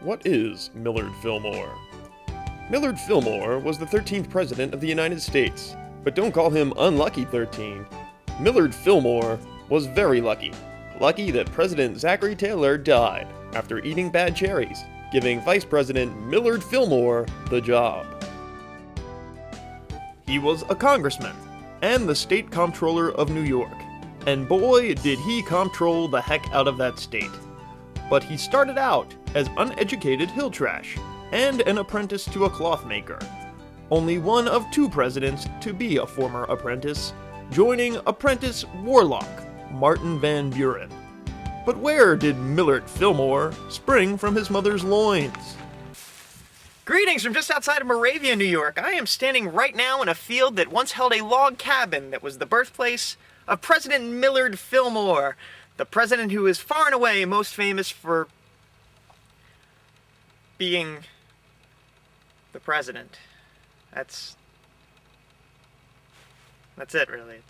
What is Millard Fillmore? Millard Fillmore was the 13th President of the United States, but don't call him Unlucky 13. Millard Fillmore was very lucky. Lucky that President Zachary Taylor died after eating bad cherries, giving Vice President Millard Fillmore the job. He was a congressman and the state comptroller of New York, and boy did he comptrol the heck out of that state. But he started out as uneducated hill trash and an apprentice to a cloth maker. Only one of two presidents to be a former apprentice, joining apprentice warlock Martin Van Buren. But where did Millard Fillmore spring from his mother's loins? Greetings from just outside of Moravia, New York. I am standing right now in a field that once held a log cabin that was the birthplace of President Millard Fillmore, the president who is far and away most famous for being the president. That's it, really.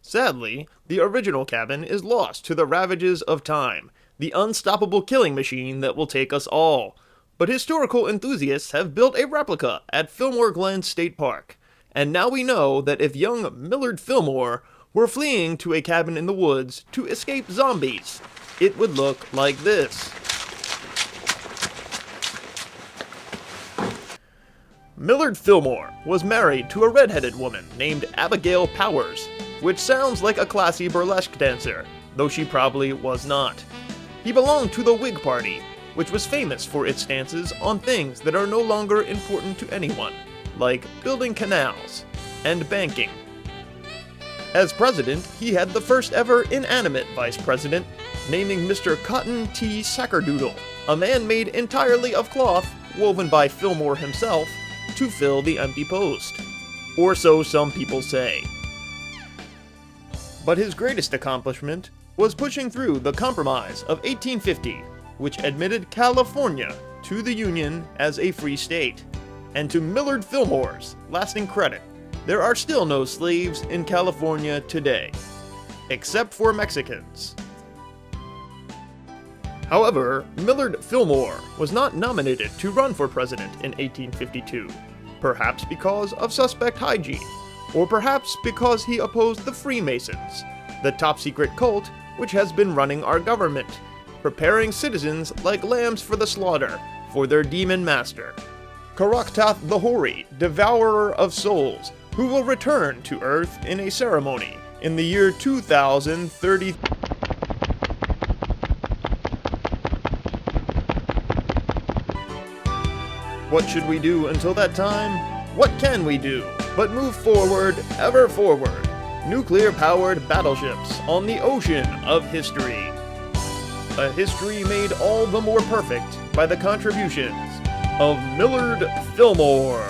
Sadly, the original cabin is lost to the ravages of time, the unstoppable killing machine that will take us all. But historical enthusiasts have built a replica at Fillmore Glen State Park, and now we know that if young Millard Fillmore were fleeing to a cabin in the woods to escape zombies, it would look like this. Millard Fillmore was married to a red-headed woman named Abigail Powers, which sounds like a classy burlesque dancer, though she probably was not. He belonged to the Whig Party, which was famous for its stances on things that are no longer important to anyone, like building canals and banking. As president, he had the first ever inanimate vice president, naming Mr. Cotton T. Sackerdoodle, a man made entirely of cloth, woven by Fillmore himself, to fill the empty post. Or so some people say. But his greatest accomplishment was pushing through the Compromise of 1850, which admitted California to the Union as a free state. And to Millard Fillmore's lasting credit, there are still no slaves in California today, except for Mexicans. However, Millard Fillmore was not nominated to run for president in 1852, perhaps because of suspect hygiene, or perhaps because he opposed the Freemasons, the top-secret cult which has been running our government, preparing citizens like lambs for the slaughter for their demon master, Karaktath the Hoary, devourer of souls, who will return to Earth in a ceremony in the year 2030. What should we do until that time? What can we do but move forward, ever forward? Nuclear-powered battleships on the ocean of history. A history made all the more perfect by the contributions of Millard Fillmore.